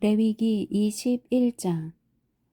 레위기 21장.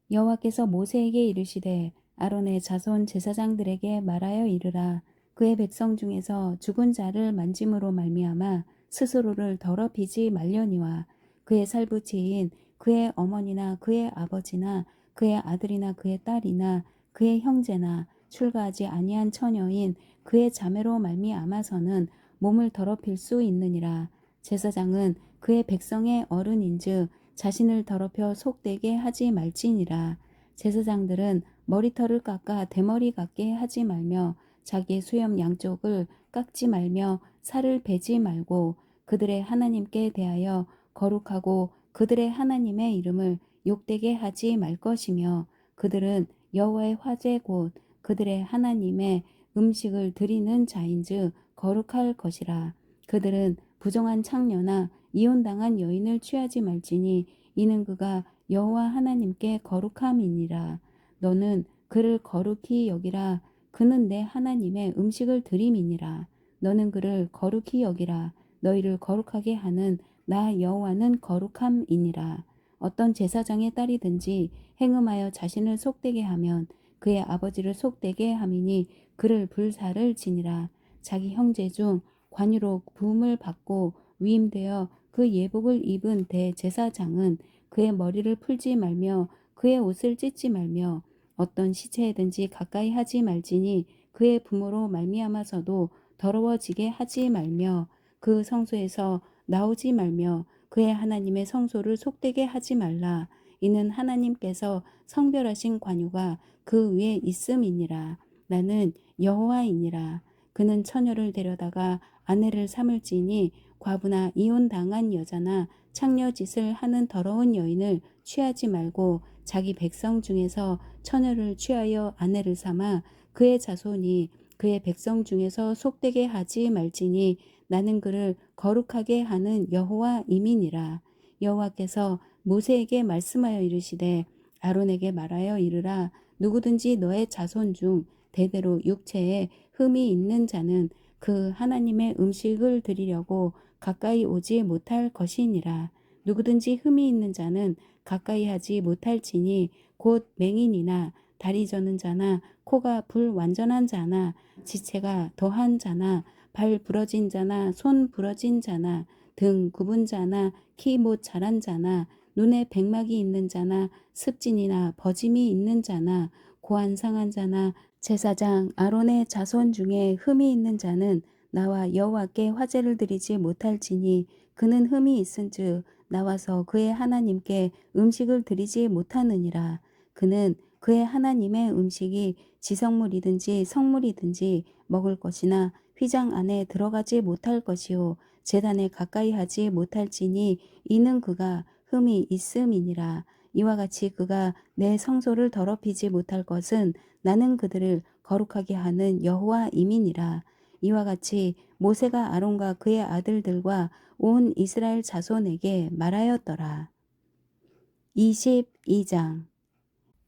여호와께서 모세에게 이르시되 아론의 자손 제사장들에게 말하여 이르라. 그의 백성 중에서 죽은 자를 만짐으로 말미암아 스스로를 더럽히지 말려니와 그의 살부치인 그의 어머니나 그의 아버지나 그의 아들이나 그의 딸이나 그의 형제나 출가하지 아니한 처녀인 그의 자매로 말미암아서는 몸을 더럽힐 수 있느니라. 제사장은 그의 백성의 어른인즉 자신을 더럽혀 속되게 하지 말지니라. 제사장들은 머리털을 깎아 대머리 같게 하지 말며 자기의 수염 양쪽을 깎지 말며 살을 베지 말고 그들의 하나님께 대하여 거룩하고 그들의 하나님의 이름을 욕되게 하지 말 것이며 그들은 여호와의 화제 곧 그들의 하나님의 음식을 드리는 자인즉 거룩할 것이라. 그들은 부정한 창녀나 이혼당한 여인을 취하지 말지니 이는 그가 여호와 하나님께 거룩함이니라. 너는 그를 거룩히 여기라. 그는 내 하나님의 음식을 드림이니라. 너는 그를 거룩히 여기라. 너희를 거룩하게 하는 나 여호와는 거룩함이니라. 어떤 제사장의 딸이든지 행음하여 자신을 속되게 하면 그의 아버지를 속되게 함이니 그를 불사를 지니라. 자기 형제 중 관유로 부음을 받고 위임되어 그 예복을 입은 대제사장은 그의 머리를 풀지 말며 그의 옷을 찢지 말며 어떤 시체에든지 가까이 하지 말지니 그의 부모로 말미암아서도 더러워지게 하지 말며 그 성소에서 나오지 말며 그의 하나님의 성소를 속되게 하지 말라. 이는 하나님께서 성별하신 관유가 그 위에 있음이니라. 나는 여호와이니라. 그는 처녀를 데려다가 아내를 삼을지니 과부나 이혼당한 여자나 창녀짓을 하는 더러운 여인을 취하지 말고 자기 백성 중에서 처녀를 취하여 아내를 삼아 그의 자손이 그의 백성 중에서 속되게 하지 말지니 나는 그를 거룩하게 하는 여호와임이니라. 여호와께서 모세에게 말씀하여 이르시되 아론에게 말하여 이르라. 누구든지 너의 자손 중 대대로 육체에 흠이 있는 자는 그 하나님의 음식을 드리려고 가까이 오지 못할 것이니라. 누구든지 흠이 있는 자는 가까이 하지 못할지니 곧 맹인이나 다리 저는 자나 코가 불완전한 자나 지체가 더한 자나 발 부러진 자나 손 부러진 자나 등 굽은 자나 키 못 자란 자나 눈에 백막이 있는 자나 습진이나 버짐이 있는 자나 고안 상한 자나 제사장 아론의 자손 중에 흠이 있는 자는 나와 여호와께 화제를 드리지 못할지니 그는 흠이 있은즉 나와서 그의 하나님께 음식을 드리지 못하느니라. 그는 그의 하나님의 음식이 지성물이든지 성물이든지 먹을 것이나 휘장 안에 들어가지 못할 것이요 제단에 가까이 하지 못할지니 이는 그가 흠이 있음이니라. 이와 같이 그가 내 성소를 더럽히지 못할 것은 나는 그들을 거룩하게 하는 여호와임이니라. 이와 같이 모세가 아론과 그의 아들들과 온 이스라엘 자손에게 말하였더라. 22장.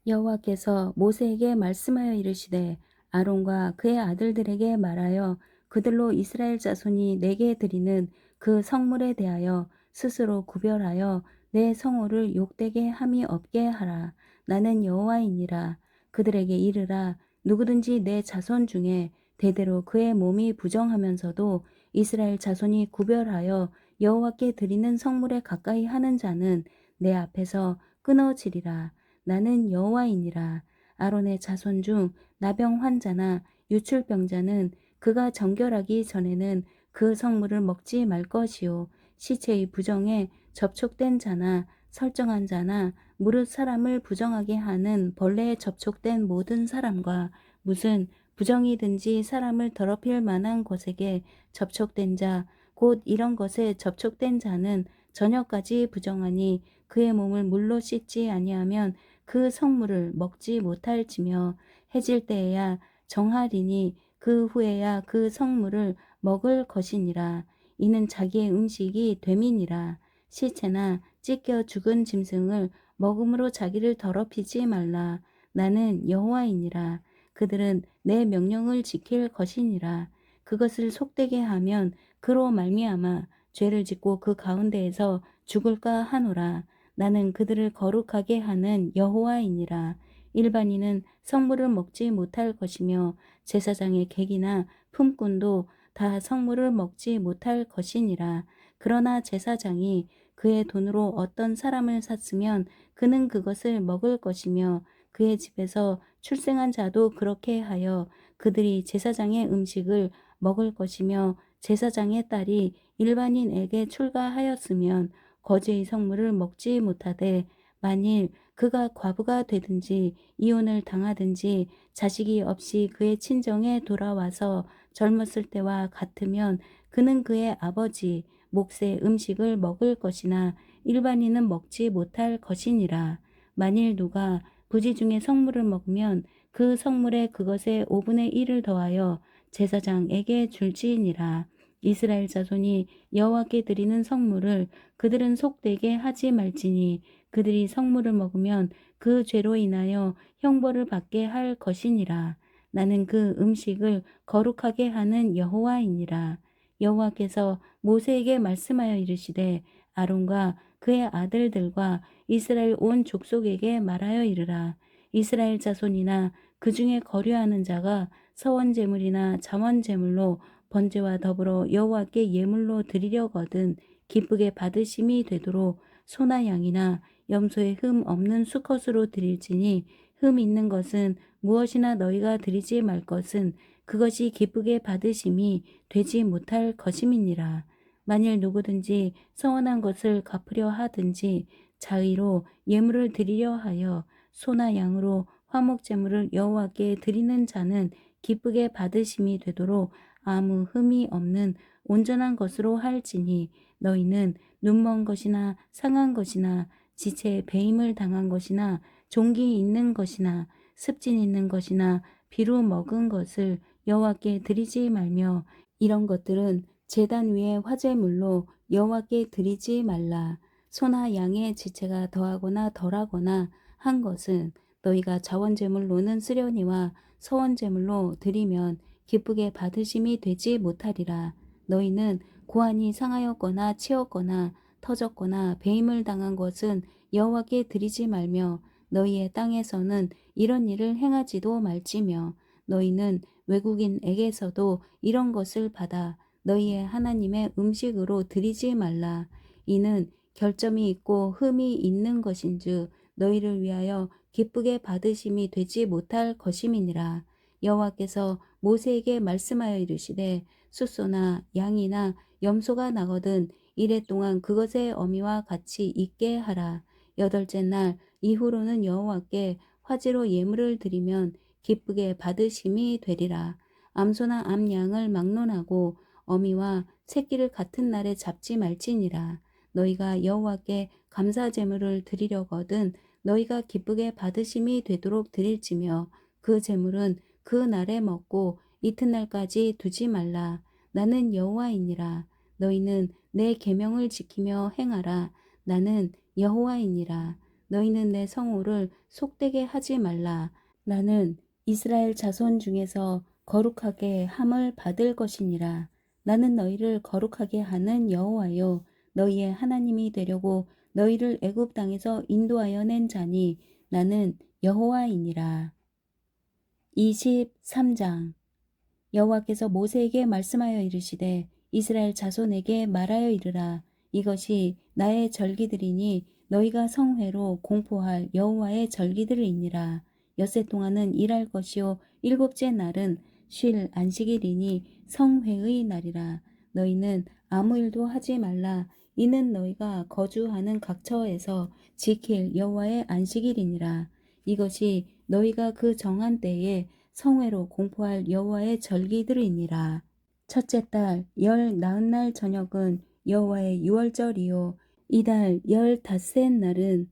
여호와께서 모세에게 말씀하여 이르시되 아론과 그의 아들들에게 말하여 그들로 이스라엘 자손이 내게 드리는 그 성물에 대하여 스스로 구별하여 내 성호를 욕되게 함이 없게 하라. 나는 여호와이니라. 그들에게 이르라. 누구든지 내 자손 중에 대대로 그의 몸이 부정하면서도 이스라엘 자손이 구별하여 여호와께 드리는 성물에 가까이 하는 자는 내 앞에서 끊어지리라. 나는 여호와이니라. 아론의 자손 중 나병 환자나 유출병자는 그가 정결하기 전에는 그 성물을 먹지 말 것이요 시체의 부정에 접촉된 자나 설정한 자나 무릇 사람을 부정하게 하는 벌레에 접촉된 모든 사람과 무슨 부정이든지 사람을 더럽힐 만한 것에게 접촉된 자 곧 이런 것에 접촉된 자는 저녁까지 부정하니 그의 몸을 물로 씻지 아니하면 그 성물을 먹지 못할지며 해질 때에야 정하리니 그 후에야 그 성물을 먹을 것이니라. 이는 자기의 음식이 됨이니라. 시체나 찢겨 죽은 짐승을 먹음으로 자기를 더럽히지 말라. 나는 여호와이니라. 그들은 내 명령을 지킬 것이니라. 그것을 속되게 하면 그로 말미암아 죄를 짓고 그 가운데에서 죽을까 하노라. 나는 그들을 거룩하게 하는 여호와이니라. 일반인은 성물을 먹지 못할 것이며 제사장의 객이나 품꾼도 다 성물을 먹지 못할 것이니라. 그러나 제사장이 그의 돈으로 어떤 사람을 샀으면 그는 그것을 먹을 것이며 그의 집에서 출생한 자도 그렇게 하여 그들이 제사장의 음식을 먹을 것이며 제사장의 딸이 일반인에게 출가하였으면 거제의 성물을 먹지 못하되 만일 그가 과부가 되든지 이혼을 당하든지 자식이 없이 그의 친정에 돌아와서 젊었을 때와 같으면 그는 그의 아버지 몫의 음식을 먹을 것이나 일반인은 먹지 못할 것이니라. 만일 누가 부지 중에 성물을 먹으면 그 성물에 그것의 5분의 1을 더하여 제사장에게 줄지니라. 이스라엘 자손이 여호와께 드리는 성물을 그들은 속되게 하지 말지니 그들이 성물을 먹으면 그 죄로 인하여 형벌을 받게 할 것이니라. 나는 그 음식을 거룩하게 하는 여호와이니라. 여호와께서 모세에게 말씀하여 이르시되 아론과 그의 아들들과 이스라엘 온 족속에게 말하여 이르라. 이스라엘 자손이나 그 중에 거류하는 자가 서원 제물이나 잠언 제물로 번제와 더불어 여호와께 예물로 드리려거든 기쁘게 받으심이 되도록 소나 양이나 염소의 흠 없는 수컷으로 드릴지니 흠 있는 것은 무엇이나 너희가 드리지 말 것은 그것이 기쁘게 받으심이 되지 못할 것임이니라. 만일 누구든지 서원한 것을 갚으려 하든지 자의로 예물을 드리려 하여 소나 양으로 화목제물을 여호와께 드리는 자는 기쁘게 받으심이 되도록 아무 흠이 없는 온전한 것으로 할지니 너희는 눈먼 것이나 상한 것이나 지체에 배임을 당한 것이나 종기 있는 것이나 습진 있는 것이나 비루 먹은 것을 여호와께 드리지 말며 이런 것들은 제단 위에 화제물로 여호와께 드리지 말라. 소나 양의 지체가 더하거나 덜하거나 한 것은 너희가 자원제물로는 쓰려니와 서원제물로 드리면 기쁘게 받으심이 되지 못하리라. 너희는 고환이 상하였거나 치었거나 터졌거나 배임을 당한 것은 여호와께 드리지 말며 너희의 땅에서는 이런 일을 행하지도 말지며 너희는 외국인에게서도 이런 것을 받아 너희의 하나님의 음식으로 드리지 말라. 이는 결점이 있고 흠이 있는 것인즉 너희를 위하여 기쁘게 받으심이 되지 못할 것임이니라. 여호와께서 모세에게 말씀하여 이르시되 숫소나 양이나 염소가 나거든 이래 동안 그것의 어미와 같이 있게 하라. 여덟째 날 이후로는 여호와께 화제로 예물을 드리면 기쁘게 받으심이 되리라. 암소나 암양을 막론하고 어미와 새끼를 같은 날에 잡지 말지니라. 너희가 여호와께 감사 제물을 드리려거든 너희가 기쁘게 받으심이 되도록 드릴지며 그 제물은 그 날에 먹고 이튿날까지 두지 말라. 나는 여호와이니라. 너희는 내 계명을 지키며 행하라. 나는 여호와이니라. 너희는 내 성호를 속되게 하지 말라. 나는 이스라엘 자손 중에서 거룩하게 함을 받을 것이니라. 나는 너희를 거룩하게 하는 여호와요 너희의 하나님이 되려고 너희를 애굽 땅에서 인도하여 낸 자니 나는 여호와이니라. 23장 여호와께서 모세에게 말씀하여 이르시되 이스라엘 자손에게 말하여 이르라. 이것이 나의 절기들이니 너희가 성회로 공포할 여호와의 절기들이니라. 엿새 동안은 일할 것이요 일곱째 날은 쉴 안식일이니 성회의 날이라. 너희는 아무 일도 하지 말라. 이는 너희가 거주하는 각처에서 지킬 여호와의 안식일이니라. 이것이 너희가 그 정한 때에 성회로 공포할 여호와의 절기들이니라. 첫째 달 열 나흔 날 저녁은 여호와의 유월절이요 이달 15째 날은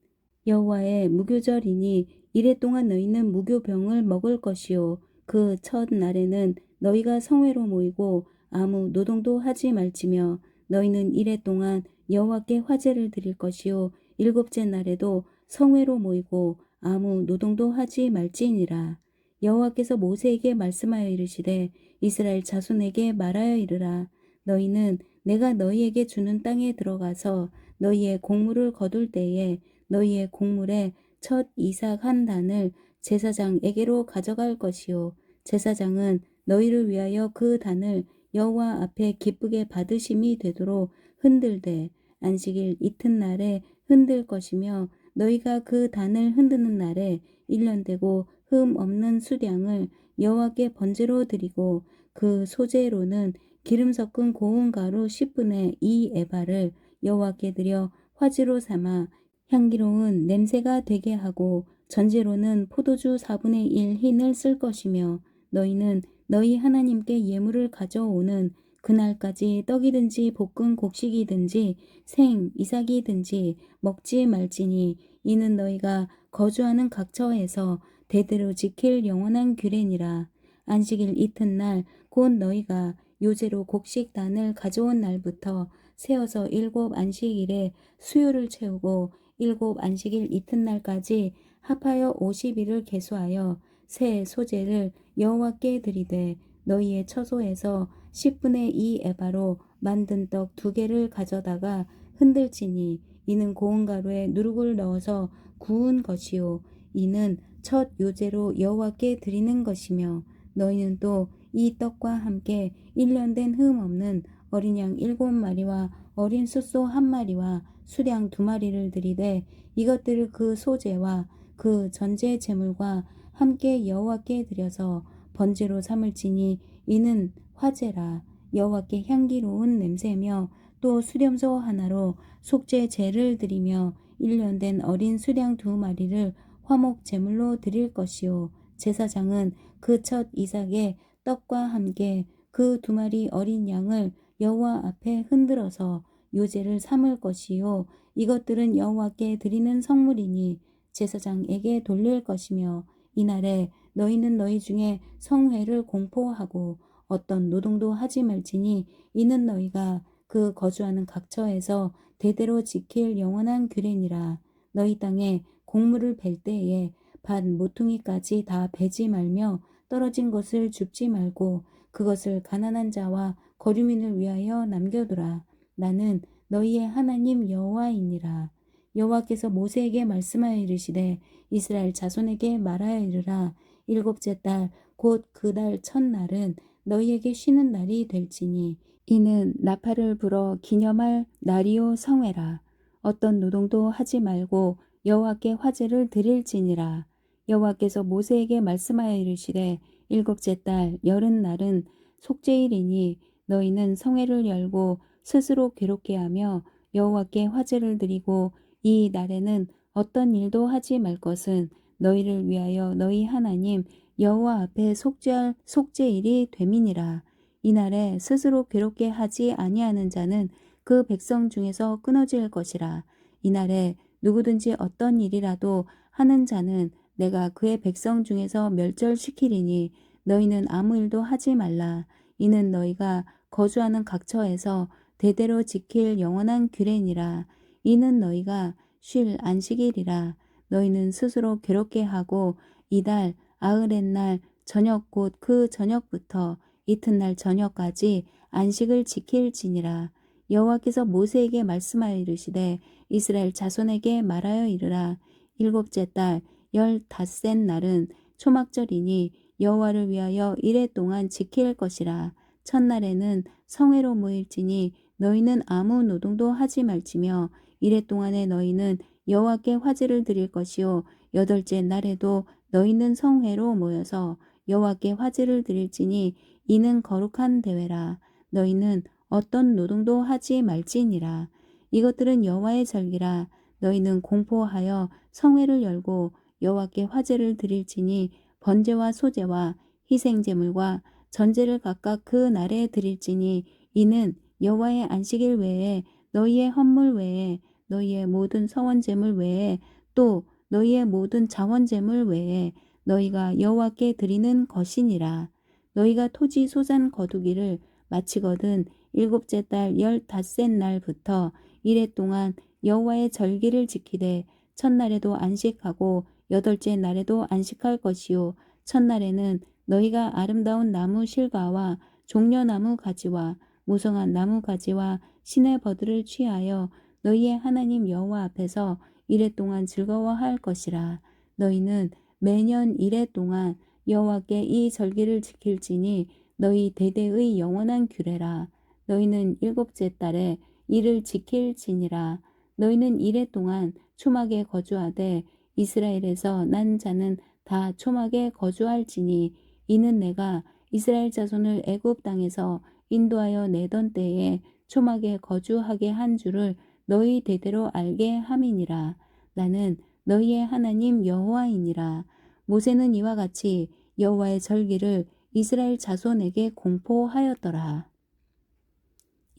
여호와의 무교절이니 이래 동안 너희는 무교병을 먹을 것이요 그 첫 날에는 너희가 성회로 모이고 아무 노동도 하지 말지며 너희는 이래 동안 여호와께 화제를 드릴 것이요 일곱째 날에도 성회로 모이고 아무 노동도 하지 말지니라. 여호와께서 모세에게 말씀하여 이르시되 이스라엘 자손에게 말하여 이르라. 너희는 내가 너희에게 주는 땅에 들어가서 너희의 곡물을 거둘 때에 너희의 곡물의 첫 이삭 한 단을 제사장에게로 가져갈 것이요 제사장은 너희를 위하여 그 단을 여호와 앞에 기쁘게 받으심이 되도록 흔들되 안식일 이튿날에 흔들 것이며 너희가 그 단을 흔드는 날에 1년 되고 흠 없는 수량을 여호와께 번제로 드리고 그 소재로는 기름 섞은 고운 가루 10분의 2 에바를 여호와께 드려 화제로 삼아 향기로운 냄새가 되게 하고 전제로는 포도주 4분의 1 흰을 쓸 것이며 너희는 너희 하나님께 예물을 가져오는 그날까지 떡이든지 볶은 곡식이든지 생 이삭이든지 먹지 말지니 이는 너희가 거주하는 각처에서 대대로 지킬 영원한 규례니라. 안식일 이튿날 곧 너희가 요제로 곡식단을 가져온 날부터 세어서 7 안식일에 수요를 채우고 7 안식일 이튿날까지 합하여 50일을 계수하여 새 소재를 여호와께 드리되 너희의 처소에서 10분의 2 에바로 만든 떡 2개를 가져다가 흔들지니 이는 고운 가루에 누룩을 넣어서 구운 것이요 이는 첫 요제로 여호와께 드리는 것이며 너희는 또 이 떡과 함께 1년 된 흠 없는 어린 양 7마리와 어린 숫소 1마리와 수량 2마리를 드리되 이것들을 그 소제와 그 전제 제물과 함께 여호와께 드려서 번제로 삼을지니 이는 화제라. 여호와께 향기로운 냄새며 또 수렴소 하나로 속죄 제를 드리며 1년 된 어린 수량 2마리를 화목 제물로 드릴 것이요 제사장은 그 첫 이삭의 떡과 함께 그 2마리 어린 양을 여호와 앞에 흔들어서 요제를 삼을 것이요 이것들은 여호와께 드리는 성물이니 제사장에게 돌릴 것이며 이날에 너희는 너희 중에 성회를 공포하고 어떤 노동도 하지 말지니 이는 너희가 그 거주하는 각처에서 대대로 지킬 영원한 규례니라. 너희 땅에 곡물을 벨 때에 밭 모퉁이까지 다 베지 말며 떨어진 것을 줍지 말고 그것을 가난한 자와 거류민을 위하여 남겨두라. 나는 너희의 하나님 여호와이니라. 여호와께서 모세에게 말씀하여 이르시되 이스라엘 자손에게 말하여 이르라. 7째 달 곧 그 달 첫날은 너희에게 쉬는 날이 될지니 이는 나팔을 불어 기념할 날이요 성회라. 어떤 노동도 하지 말고 여호와께 화제를 드릴지니라. 여호와께서 모세에게 말씀하여 이르시되 7째 달 여름날은 속죄일이니 너희는 성회를 열고 스스로 괴롭게 하며 여호와께 화제를 드리고 이 날에는 어떤 일도 하지 말 것은 너희를 위하여 너희 하나님 여호와 앞에 속죄할 속죄일이 됨이니라. 이날에 스스로 괴롭게 하지 아니하는 자는 그 백성 중에서 끊어질 것이라. 이날에 누구든지 어떤 일이라도 하는 자는 내가 그의 백성 중에서 멸절시키리니 너희는 아무 일도 하지 말라. 이는 너희가 거주하는 각처에서 대대로 지킬 영원한 규례니라. 이는 너희가 쉴 안식일이라. 너희는 스스로 괴롭게 하고 이달 아흐렛날 저녁 곧 그 저녁부터 이튿날 저녁까지 안식을 지킬지니라. 여호와께서 모세에게 말씀하여 이르시되 이스라엘 자손에게 말하여 이르라. 7째 달 15셋 날은 초막절이니 여호와를 위하여 이레 동안 지킬 것이라. 첫날에는 성회로 모일지니 너희는 아무 노동도 하지 말지며 이레 동안에 너희는 여호와께 화제를 드릴 것이요 8째 날에도 너희는 성회로 모여서 여호와께 화제를 드릴지니 이는 거룩한 대회라. 너희는 어떤 노동도 하지 말지니라. 이것들은 여호와의 절기라. 너희는 공포하여 성회를 열고 여호와께 화제를 드릴지니 번제와 소제와 희생제물과 전제를 각각 그 날에 드릴지니 이는 여호와의 안식일 외에 너희의 헌물 외에 너희의 모든 서원제물 외에 또 너희의 모든 자원제물 외에 너희가 여호와께 드리는 것이니라. 너희가 토지 소산 거두기를 마치거든 7째 달 15셋 날부터 이레 동안 여호와의 절기를 지키되 첫날에도 안식하고 8째 날에도 안식할 것이요 첫날에는 너희가 아름다운 나무 실과와 종려나무 가지와 무성한 나무 가지와 시내 버들을 취하여 너희의 하나님 여호와 앞에서 이래 동안 즐거워할 것이라. 너희는 매년 이래 동안 여호와께 이 절기를 지킬지니 너희 대대의 영원한 규례라. 너희는 일곱째 달에 이를 지킬지니라. 너희는 이래 동안 초막에 거주하되 이스라엘에서 난 자는 다 초막에 거주할지니 이는 내가 이스라엘 자손을 애굽 땅에서 인도하여 내던 때에 초막에 거주하게 한 줄을 너희 대대로 알게 함이니라. 나는 너희의 하나님 여호와이니라. 모세는 이와 같이 여호와의 절기를 이스라엘 자손에게 공포하였더라.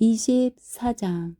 24장.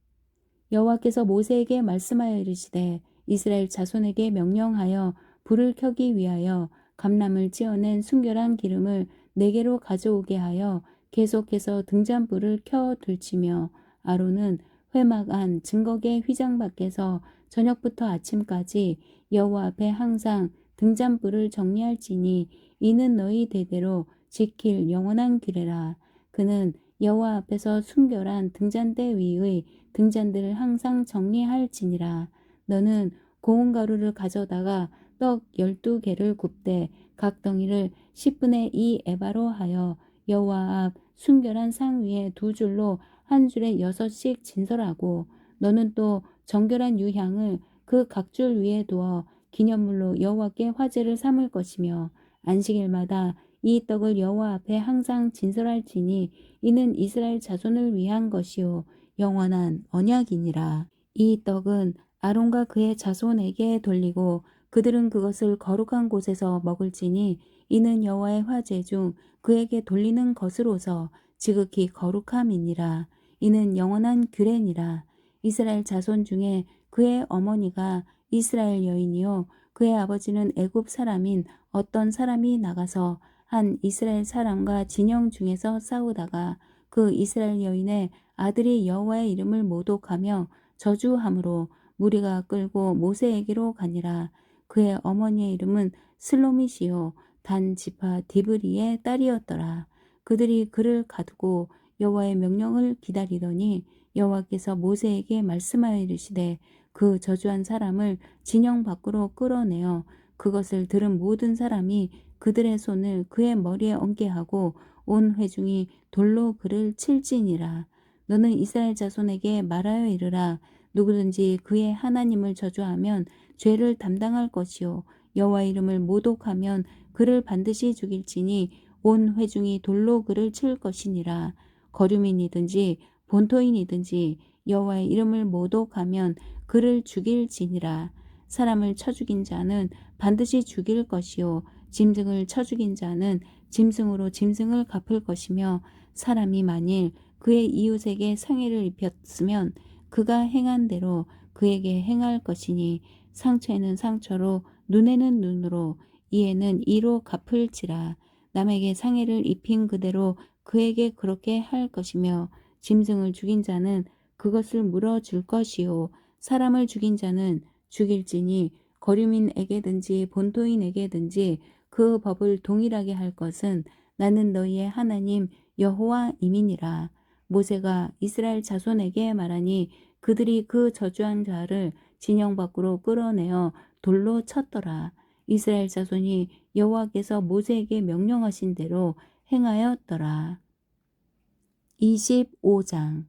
여호와께서 모세에게 말씀하여 이르시되 이스라엘 자손에게 명령하여 불을 켜기 위하여 감람을 찌어낸 순결한 기름을 네개로 가져오게 하여 계속해서 등잔불을 켜 둘치며 아론은 회막 안 증거계 휘장 밖에서 저녁부터 아침까지 여호와 앞에 항상 등잔불을 정리할지니 이는 너희 대대로 지킬 영원한 규례라. 그는 여호와 앞에서 순결한 등잔대 위의 등잔들을 항상 정리할지니라. 너는 고운 가루를 가져다가 떡 12개를 굽되 각 덩이를 10분의 2 에바로 하여 여호와 앞 순결한 상 위에 두 줄로 한 줄에 6씩 진설하고 너는 또 정결한 유향을 그 각 줄 위에 두어 기념물로 여호와께 화제를 삼을 것이며 안식일마다 이 떡을 여호와 앞에 항상 진설할지니 이는 이스라엘 자손을 위한 것이요 영원한 언약이니라. 이 떡은 아론과 그의 자손에게 돌리고 그들은 그것을 거룩한 곳에서 먹을지니 이는 여호와의 화제 중 그에게 돌리는 것으로서 지극히 거룩함이니라. 이는 영원한 규례니라. 이스라엘 자손 중에 그의 어머니가 이스라엘 여인이요 그의 아버지는 애굽 사람인 어떤 사람이 나가서 한 이스라엘 사람과 진영 중에서 싸우다가 그 이스라엘 여인의 아들이 여호와의 이름을 모독하며 저주함으로 무리가 끌고 모세에게로 가니라. 그의 어머니의 이름은 슬로밋이요 단 지파 디브리의 딸이었더라. 그들이 그를 가두고 여호와의 명령을 기다리더니 여호와께서 모세에게 말씀하여 이르시되 그 저주한 사람을 진영 밖으로 끌어내어 그것을 들은 모든 사람이 그들의 손을 그의 머리에 얹게 하고 온 회중이 돌로 그를 칠지니라. 너는 이스라엘 자손에게 말하여 이르라. 누구든지 그의 하나님을 저주하면 죄를 담당할 것이요 여호와 이름을 모독하면 그를 반드시 죽일지니 온 회중이 돌로 그를 칠 것이니라. 거류민이든지 본토인이든지 여호와의 이름을 모독하면 그를 죽일지니라. 사람을 쳐 죽인 자는 반드시 죽일 것이요 짐승을 쳐 죽인 자는 짐승으로 짐승을 갚을 것이며 사람이 만일 그의 이웃에게 상해를 입혔으면 그가 행한 대로 그에게 행할 것이니 상처에는 상처로 눈에는 눈으로 이에는 이로 갚을지라. 남에게 상해를 입힌 그대로 그에게 그렇게 할 것이며 짐승을 죽인 자는 그것을 물어줄 것이요 사람을 죽인 자는 죽일지니 거류민에게든지 본토인에게든지 그 법을 동일하게 할 것은 나는 너희의 하나님 여호와임이니라. 모세가 이스라엘 자손에게 말하니 그들이 그 저주한 자를 진영 밖으로 끌어내어 돌로 쳤더라. 이스라엘 자손이 여호와께서 모세에게 명령하신 대로 행하였더라. 25장.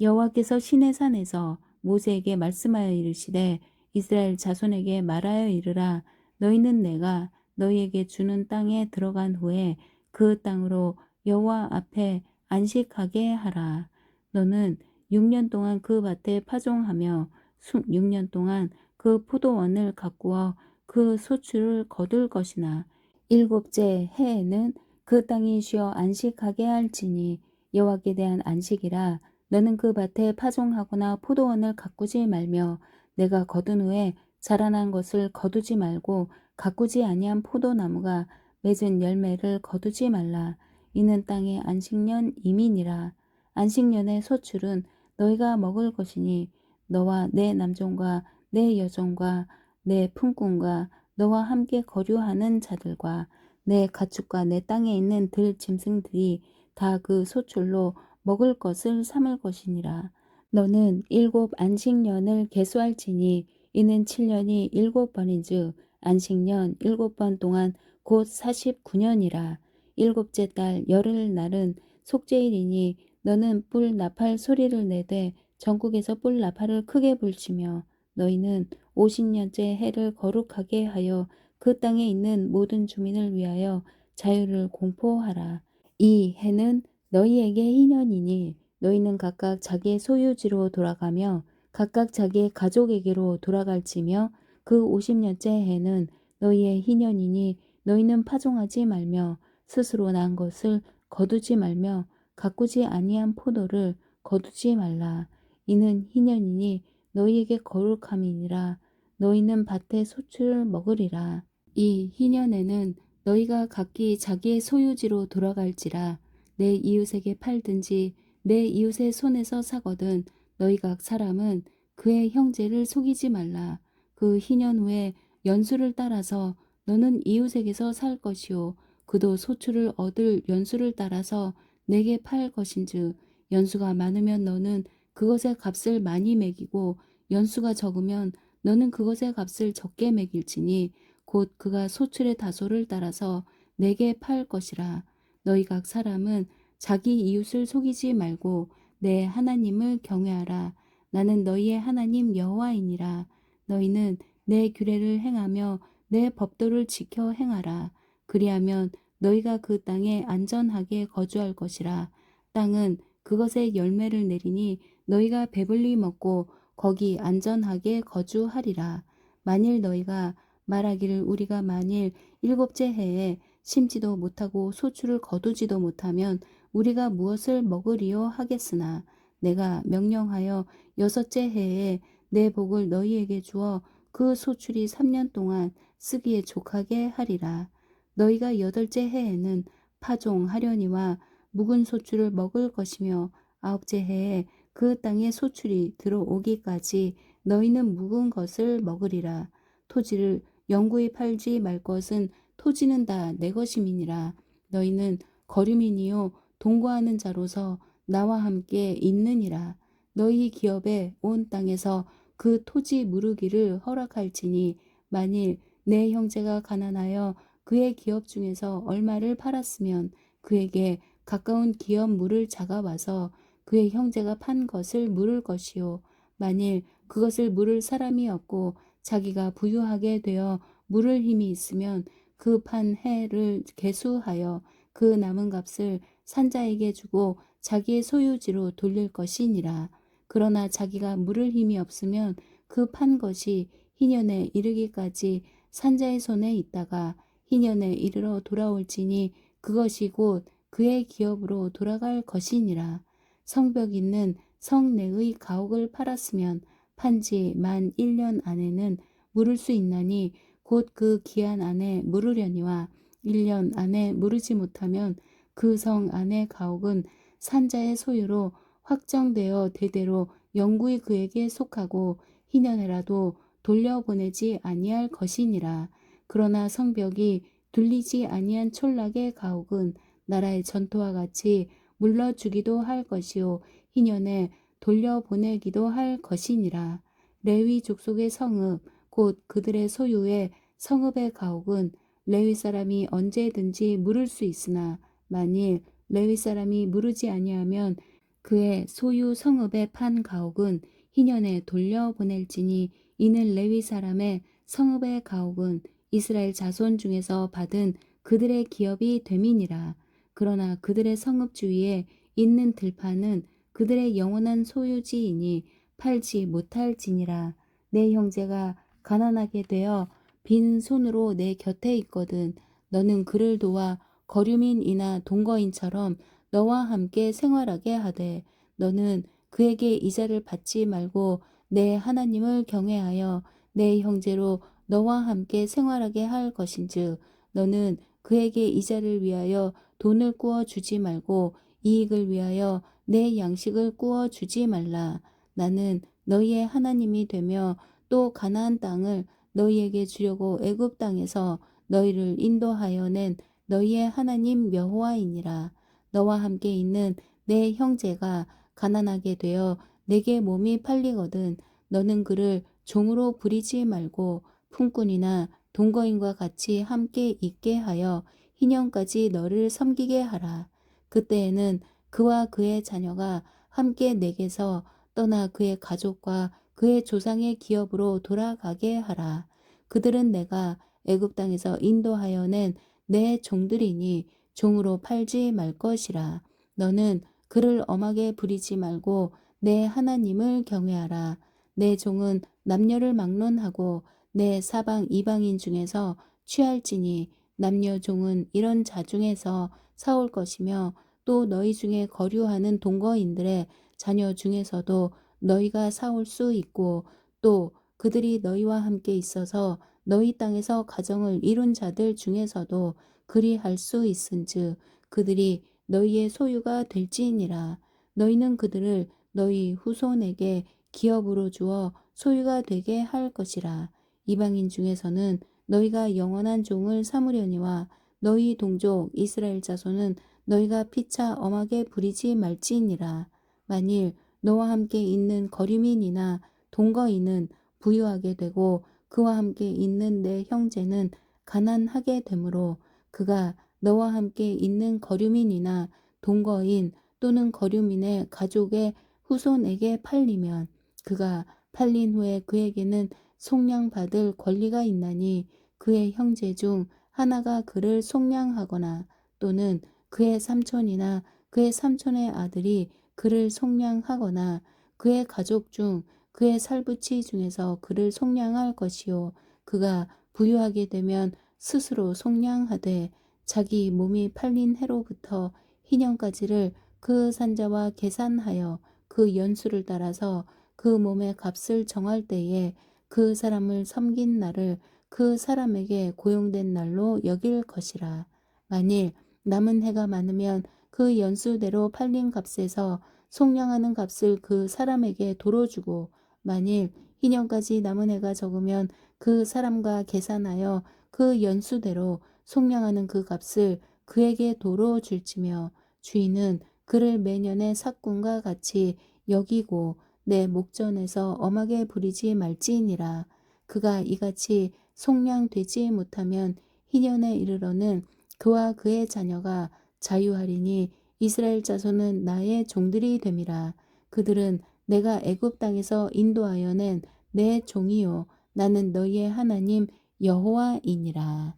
여호와께서 시내산에서 모세에게 말씀하여 이르시되 이스라엘 자손에게 말하여 이르라. 너희는 내가 너희에게 주는 땅에 들어간 후에 그 땅으로 여호와 앞에 안식하게 하라. 너는 6년 동안 그 밭에 파종하며 6년 동안 그 포도원을 가꾸어 그 소출을 거둘 것이나 일곱째 해에는 그 땅이 쉬어 안식하게 할지니 여호와께 대한 안식이라. 너는 그 밭에 파종하거나 포도원을 가꾸지 말며 내가 거둔 후에 자라난 것을 거두지 말고 가꾸지 아니한 포도나무가 맺은 열매를 거두지 말라. 이는 땅의 안식년 이민이라. 안식년의 소출은 너희가 먹을 것이니 너와 내 남종과 내 여종과 내 품꾼과 너와 함께 거류하는 자들과 내 가축과 내 땅에 있는 들 짐승들이 다 그 소출로 먹을 것을 삼을 것이니라. 너는 7 안식년을 계수할지니 이는 7년이 7번인즉 안식년 7번 동안 곧 49년이라. 일곱째 달 열흘 날은 속죄일이니 너는 뿔 나팔 소리를 내되 전국에서 뿔 나팔을 크게 불치며 너희는 50년째 해를 거룩하게 하여 그 땅에 있는 모든 주민을 위하여 자유를 공포하라. 이 해는 너희에게 희년이니 너희는 각각 자기의 소유지로 돌아가며 각각 자기의 가족에게로 돌아갈지며 그 50년째 해는 너희의 희년이니 너희는 파종하지 말며 스스로 난 것을 거두지 말며 가꾸지 아니한 포도를 거두지 말라. 이는 희년이니 너희에게 거룩함이니라. 너희는 밭의 소출을 먹으리라. 이 희년에는 너희가 각기 자기의 소유지로 돌아갈지라. 내 이웃에게 팔든지 내 이웃의 손에서 사거든 너희 각 사람은 그의 형제를 속이지 말라. 그 희년 후에 연수를 따라서 너는 이웃에게서 살 것이요 그도 소출을 얻을 연수를 따라서 내게 팔 것인즉 연수가 많으면 너는 그것의 값을 많이 매기고 연수가 적으면 너는 그것의 값을 적게 매길지니 곧 그가 소출의 다소를 따라서 내게 팔 것이라. 너희 각 사람은 자기 이웃을 속이지 말고 내 하나님을 경외하라. 나는 너희의 하나님 여호와이니라. 너희는 내 규례를 행하며 내 법도를 지켜 행하라. 그리하면 너희가 그 땅에 안전하게 거주할 것이라. 땅은 그것의 열매를 내리니 너희가 배불리 먹고 거기 안전하게 거주하리라. 만일 너희가 말하기를 우리가 만일 일곱째 해에 심지도 못하고 소출을 거두지도 못하면 우리가 무엇을 먹으리요 하겠으나 내가 명령하여 여섯째 해에 내 복을 너희에게 주어 그 소출이 3년 동안 쓰기에 족하게 하리라. 너희가 여덟째 해에는 파종하려니와 묵은 소출을 먹을 것이며 아홉째 해에 그 땅에 소출이 들어오기까지 너희는 묵은 것을 먹으리라. 토지를 영구히 팔지 말 것은 토지는 다 내 것임이니라. 너희는 거류민이요 동거하는 자로서 나와 함께 있느니라. 너희 기업에 온 땅에서 그 토지 무르기를 허락할지니 만일 내 형제가 가난하여 그의 기업 중에서 얼마를 팔았으면 그에게 가까운 기업 물을 자가 와서 그의 형제가 판 것을 물을 것이요 만일 그것을 물을 사람이 없고 자기가 부유하게 되어 물을 힘이 있으면 그 판 해를 계수하여 그 남은 값을 산자에게 주고 자기의 소유지로 돌릴 것이니라. 그러나 자기가 물을 힘이 없으면 그 판 것이 희년에 이르기까지 산자의 손에 있다가 희년에 이르러 돌아올지니 그것이 곧 그의 기업으로 돌아갈 것이니라. 성벽 있는 성 내의 가옥을 팔았으면 판지 만 1년 안에는 물을 수 있나니 곧 그 기한 안에 물으려니와 1년 안에 물으지 못하면 그 성 안의 가옥은 산자의 소유로 확정되어 대대로 영구히 그에게 속하고 희년에라도 돌려보내지 아니할 것이니라. 그러나 성벽이 둘리지 아니한 촌락의 가옥은 나라의 전토와 같이 물러주기도 할 것이요 희년에 돌려보내기도 할 것이니라. 레위 족속의 성읍 곧 그들의 소유의 성읍의 가옥은 레위 사람이 언제든지 물을 수 있으나 만일 레위 사람이 물으지 아니하면 그의 소유 성읍의 판 가옥은 희년에 돌려보낼지니 이는 레위 사람의 성읍의 가옥은 이스라엘 자손 중에서 받은 그들의 기업이 됨이니라. 그러나 그들의 성읍 주위에 있는 들판은 그들의 영원한 소유지이니 팔지 못할지니라. 내 형제가 가난하게 되어 빈 손으로 내 곁에 있거든 너는 그를 도와 거류민이나 동거인처럼 너와 함께 생활하게 하되 너는 그에게 이자를 받지 말고 내 하나님을 경외하여 내 형제로 너와 함께 생활하게 할 것인즉 너는 그에게 이자를 위하여 돈을 꾸어 주지 말고 이익을 위하여 내 양식을 꾸어 주지 말라. 나는 너희의 하나님이 되며 또 가나안 땅을 너희에게 주려고 애굽 땅에서 너희를 인도하여 낸 너희의 하나님 여호와이니라. 너와 함께 있는 내 형제가 가난하게 되어 내게 몸이 팔리거든 너는 그를 종으로 부리지 말고 품꾼이나 동거인과 같이 함께 있게 하여 희년까지 너를 섬기게 하라. 그때에는 그와 그의 자녀가 함께 내게서 떠나 그의 가족과 그의 조상의 기업으로 돌아가게 하라. 그들은 내가 애굽 땅에서 인도하여 낸 내 종들이니 종으로 팔지 말 것이라. 너는 그를 엄하게 부리지 말고 내 하나님을 경외하라. 내 종은 남녀를 막론하고 내 사방 이방인 중에서 취할지니 남녀 종은 이런 자 중에서 사올 것이며 또 너희 중에 거류하는 동거인들의 자녀 중에서도 너희가 사올 수 있고 또 그들이 너희와 함께 있어서 너희 땅에서 가정을 이룬 자들 중에서도 그리할 수 있은즉 그들이 너희의 소유가 될지니라. 너희는 그들을 너희 후손에게 기업으로 주어 소유가 되게 할 것이라. 이방인 중에서는 너희가 영원한 종을 삼으려니와 너희 동족 이스라엘 자손은 너희가 피차 엄하게 부리지 말지니라. 만일 너와 함께 있는 거류민이나 동거인은 부유하게 되고 그와 함께 있는 내 형제는 가난하게 되므로 그가 너와 함께 있는 거류민이나 동거인 또는 거류민의 가족의 후손에게 팔리면 그가 팔린 후에 그에게는 속량받을 권리가 있나니 그의 형제 중 하나가 그를 속량하거나 또는 그의 삼촌이나 그의 삼촌의 아들이 그를 속량하거나 그의 가족 중 그의 살부치 중에서 그를 속량할 것이요 그가 부유하게 되면 스스로 속량하되 자기 몸이 팔린 해로부터 희년까지를 그 산자와 계산하여 그 연수를 따라서 그 몸의 값을 정할 때에 그 사람을 섬긴 날을 그 사람에게 고용된 날로 여길 것이라. 만일 남은 해가 많으면 그 연수대로 팔린 값에서 속량하는 값을 그 사람에게 도로 주고 만일 희년까지 남은 해가 적으면 그 사람과 계산하여 그 연수대로 속량하는 그 값을 그에게 도로 줄지며 주인은 그를 매년의 삭군과 같이 여기고 내 목전에서 엄하게 부리지 말지니라. 그가 이같이 속량되지 못하면 희년에 이르러는 그와 그의 자녀가 자유하리니 이스라엘 자손은 나의 종들이 됨이라. 그들은 내가 애굽 땅에서 인도하여 낸 내 종이요 나는 너희의 하나님 여호와이니라.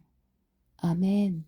아멘.